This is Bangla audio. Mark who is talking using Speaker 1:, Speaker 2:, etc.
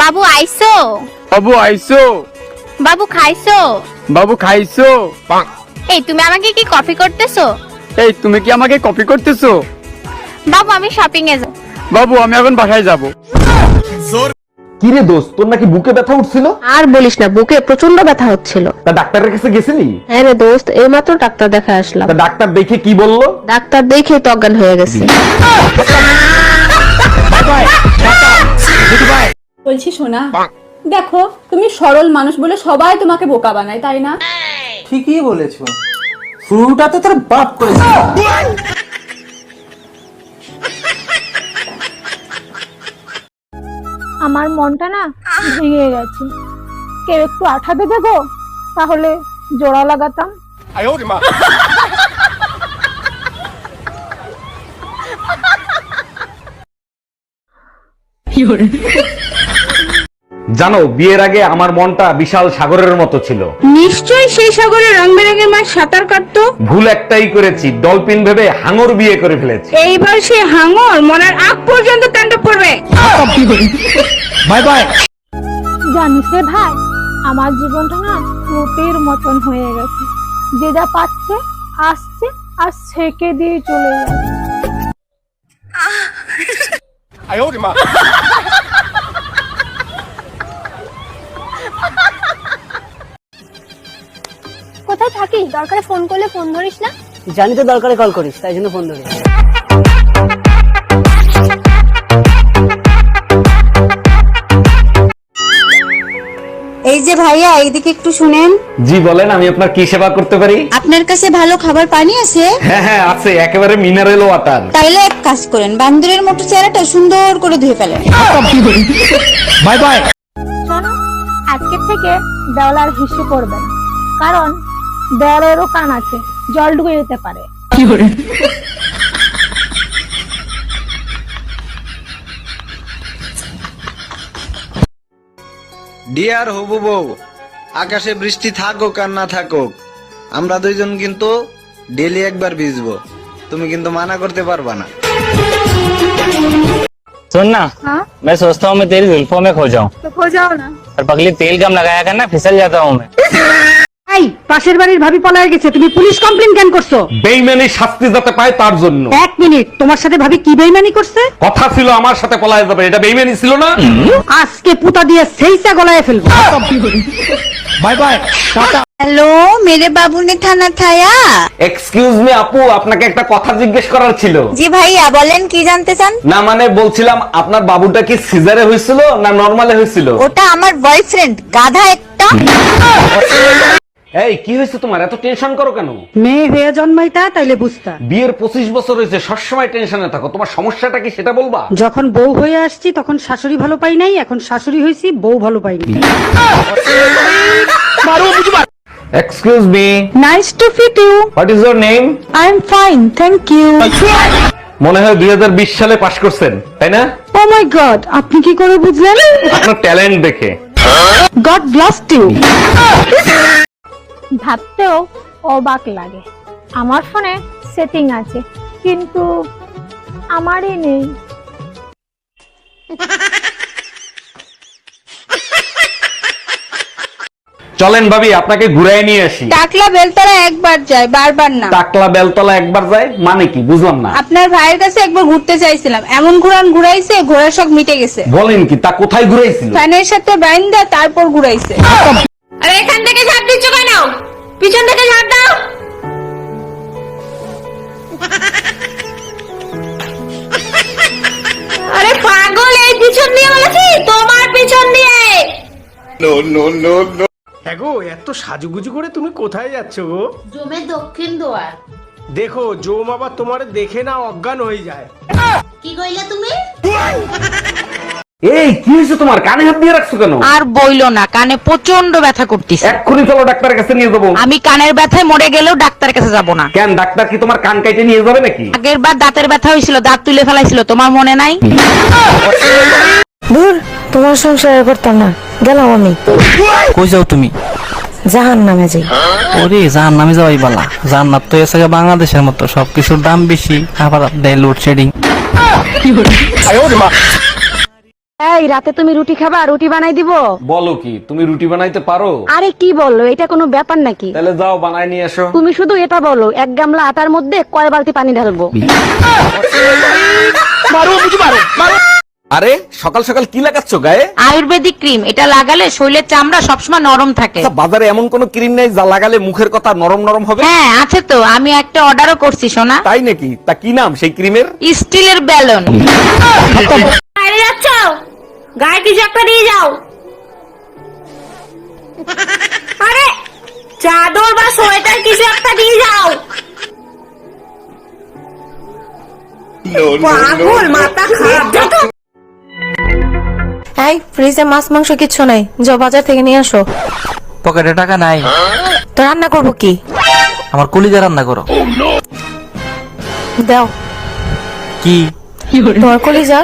Speaker 1: বাবু আইসো,
Speaker 2: বাবু আইসো,
Speaker 1: বাবু খাইছো,
Speaker 2: বাবু খাইছো।
Speaker 1: এই তুমি আমাকে কি কপি করতেছো?
Speaker 2: এই তুমি কি আমাকে কপি করতেছো?
Speaker 1: বাবু আমি শপিং এ যাব।
Speaker 2: বাবু আমি এখন বাসায় যাব।
Speaker 3: কি রে দোস্ত, তোর নাকি বুকে ব্যথা উঠছিল?
Speaker 4: আর বলিস না, বুকে প্রচন্ড ব্যথা হচ্ছিল।
Speaker 3: তা ডাক্তারের কাছে গেছিলি?
Speaker 4: হ্যাঁ রে দোস্ত, এইমাত্র ডাক্তার দেখা আসলাম।
Speaker 3: তা ডাক্তার দেখে কি বললো?
Speaker 4: ডাক্তার দেখে তো অজ্ঞান হয়ে গেছে।
Speaker 5: বলছি সোনা, দেখো তুমি সরল মানুষ বলে সবাই তোমাকে বোকা বানায়, তাই না?
Speaker 6: ঠিকই বলেছো, শুরুটা তো তোর বাপ করেছে।
Speaker 7: আমার মনটা না ভেঙে গেছে, কেউ একটু আঠা দেবে গো, তাহলে জোড়া লাগাতাম।
Speaker 3: জানো, বিয়ের আগে আমার মনটা বিশাল সাগরের মতো ছিল।
Speaker 4: নিশ্চয়ই সেই সাগরে রং বেরঙের মাছ সাঁতার কাটতো।
Speaker 3: ভুল একটাই করেছি, ডলফিন ভেবে হাঙর বিয়ে করে ফেলেছি।
Speaker 4: এইবার সে হাঙর মরার আগ পর্যন্ত তাণ্ডব করবে।
Speaker 3: Bye bye.
Speaker 7: জানিস রে ভাই, আমার জীবনটা না রুটির মতন হয়ে গেছে, যে যা পাচ্ছে আসছে আর ছেকে দিয়ে চলে যাচ্ছে। কোথায় থাকিস? দরকারে ফোন করলে ফোন ধরিস না।
Speaker 8: জানি তো দরকারে কল করিস, তাই জন্য ফোন ধরি।
Speaker 9: এই যে ভাইয়া, এইদিকে একটু শুনেন।
Speaker 3: জি বলেন, আমি আপনার কি সেবা করতে পারি?
Speaker 9: আপনার কাছে ভালো খাবার পানি আছে?
Speaker 3: হ্যাঁ হ্যাঁ আছে, একেবারে মিনারেল ওয়াটার।
Speaker 9: তাইলে এক কাজ করেন, বান্দরের মতো চেহারাটা সুন্দর করে ধুয়ে ফেলেন।
Speaker 3: Bye bye.
Speaker 7: শোনো, আজকে থেকে দেওয়ালার হিসু করবে না, কারণ দেওয়ালেরও কান আছে, জল ঢুকে যেতে পারে।
Speaker 6: ডিয়ার হবু বউ, আকাশে বৃষ্টি থাকুক আর না থাকুক, আমরা দুইজন কিন্তু ডেলি একবার ভিজবো। তুমি কিন্তু মানা করতে পারবা না।
Speaker 10: सुन ना, मैं सोचता हूँ मैं तेरी जुल्फों में खो जाऊँ,
Speaker 7: তো খো যাও না।
Speaker 10: और पगली तेल कम लगाया करना, फिसल जाता हूँ मैं।
Speaker 4: এই পাশের বাড়ির ভাবি পলায় গেছে, তুমি পুলিশ কমপ্লেইন কেন করছো?
Speaker 3: বেইমানি শাস্তি যাতে পায় তার জন্য।
Speaker 4: এক মিনিট, তোমার সাথে ভাবি কি বেইমানি করছে?
Speaker 3: কথা ছিল আমার সাথে পলায় যাবে, এটা বেইমানি ছিল না?
Speaker 4: আজকে পুতা দিয়ে সেইটা গলায় ফেলবো।
Speaker 3: Bye bye, tata.
Speaker 9: হ্যালো, মেরে বাবু নে থানা থায়া।
Speaker 3: এক্সকিউজ মি আপু, আপনাকে একটা কথা জিজ্ঞেস করার ছিল।
Speaker 9: জি ভাইয়া বলেন, কি জানতে চান?
Speaker 3: না মানে বলছিলাম, আপনার বাবুটা কি সিজারে হয়েছিল না নরমালে হয়েছিল?
Speaker 9: ওটা আমার বয়ফ্রেন্ড, গাধা একটা।
Speaker 3: এই কি হয়েছে তোমার, এত টেনশন করো কেন?
Speaker 4: মেয়ে হয়ে জন্মাইতা তাইলে বুঝতা।
Speaker 3: বিয়ের 25 বছর হয়েছে, সবসময় টেনশনে থাকো, তোমার সমস্যাটা কি সেটা বলবা?
Speaker 4: যখন বউ হয়ে আসছি তখন শাশুড়ি ভালো পাই নাই, এখন শাশুড়ি হয়েছি বউ ভালো পাই নাই।
Speaker 3: Excuse me,
Speaker 4: nice to fit you.
Speaker 3: What is your name?
Speaker 4: I am fine, thank you.
Speaker 3: মনে হয় 2020 সালে পাশ করছেন, তাই না?
Speaker 4: ও মাই গড, আপনি কি করে বুঝলেন?
Speaker 3: আপনার ট্যালেন্ট দেখে।
Speaker 4: God bless you.
Speaker 7: ভাবতেও অবাক লাগে, আমার ফোনে সেটিং আছে কিন্তু আমারই নেই।
Speaker 3: চলেন ভাবি, আপনাকে ঘুরায় নিয়ে আসি।
Speaker 9: টাকলা বেলতলা একবার যায়, বারবার না।
Speaker 3: টাকলা বেলতলা একবার যায় মানে কি, বুঝলাম না।
Speaker 9: আপনার ভাইয়ের কাছে একবার ঘুরতে চাইছিলাম, এমন ঘুরাইছে, ঘোড়ার শখ মিটে গেছে।
Speaker 3: বলেন কি, তা কোথায় ঘুরাইছিল?
Speaker 9: ফ্যানের সাথে বাইন্দা তারপর ঘুরাইছে।
Speaker 1: আরে এখান থেকে ঝাড় দিচ্ছ কেন? পিছন থেকে ঝাড় দাও। আরে পাগল, এই পিছন দিয়ে বলেছি, তোমার পিছন দিয়ে।
Speaker 2: হ্যাঁ গো, এত সাজুগুজু করে তুমি কোথায় যাচ্ছ গো?
Speaker 1: জমে দক্ষিণ দোয়ার।
Speaker 2: দেখো জম আবার তোমার দেখে না অজ্ঞান হয়ে যায়।
Speaker 1: কি কইলা তুমি?
Speaker 3: এই কি হয়েছে তোমার, কানে হাত দিয়ে রাখছো কেন?
Speaker 4: আর বইলো না, কানে প্রচন্ড ব্যথা করতেছে।
Speaker 3: এক্ষুনি চলো ডাক্তারের কাছে নিয়ে যাবো।
Speaker 4: আমি কানের ব্যথায় মরে গেলেও ডাক্তারের কাছে যাব না।
Speaker 3: কেন, ডাক্তার কি তোমার কান কাইটে নিয়ে যাবে নাকি?
Speaker 4: আগের বার দাঁতের ব্যথা হয়েছিল, দাঁত তুলে ফেলাইছিল, তোমার মনে নাই? দূর, তোমার সংসার করতাম না, গেলাম আমি।
Speaker 8: কই যাও তুমি?
Speaker 4: জাহান্নামে যাই।
Speaker 8: ওরে জাহান্নামে যাওয়াই বালা, জান্নাত তো এসে বাংলাদেশের মতো, সবকিছুর দাম বেশি, আবার দেয় লোডশেডিং।
Speaker 4: এই রাতে তুমি রুটি খাবা? রুটি বানাই দিব?
Speaker 3: বলো কি, তুমি রুটি বানাইতে পারো?
Speaker 4: আরে কি বললো, এটা কোনো ব্যাপার নাকি?
Speaker 3: তাহলে যাও বানাই নিয়ে এসো।
Speaker 4: তুমি শুধু এটা বলো, এক গামলা আটার মধ্যে কয় বালতি পানি ঢালবো?
Speaker 3: আরে সকাল সকাল কি লাগাচ্ছ গায়ে?
Speaker 1: আয়ুর্বেদিক ক্রিম, এটা লাগালে শরীরের চামড়া সবসময় নরম থাকে।
Speaker 3: আচ্ছা, বাজারে এমন কোন ক্রিম নেই যা লাগালে মুখের কথা নরম নরম হবে?
Speaker 1: হ্যাঁ আছে তো, আমি একটা অর্ডারও করছি সোনা।
Speaker 3: তাই নাকি? তা কি নাম সেই ক্রিমের?
Speaker 1: স্টিলের ব্যালন। বাইরে যাচ্ছ, গায়ে কিছু একটা দিয়ে যাও। আরে চাদর বা সোয়েটার কিছু একটা দিয়ে যাও। পাগল, মাথা খারাপ। যা তো।
Speaker 9: এই ফ্রিজে মাছ মাংস কিচ্ছু নাই, যাও বাজার থেকে নিয়ে আসো।
Speaker 8: পকেটে টাকা নাই,
Speaker 9: তো রান্না করবো কি?
Speaker 8: আমার কলিজা রান্না করো।
Speaker 9: দাও
Speaker 8: কি
Speaker 9: তোমার কলিজা।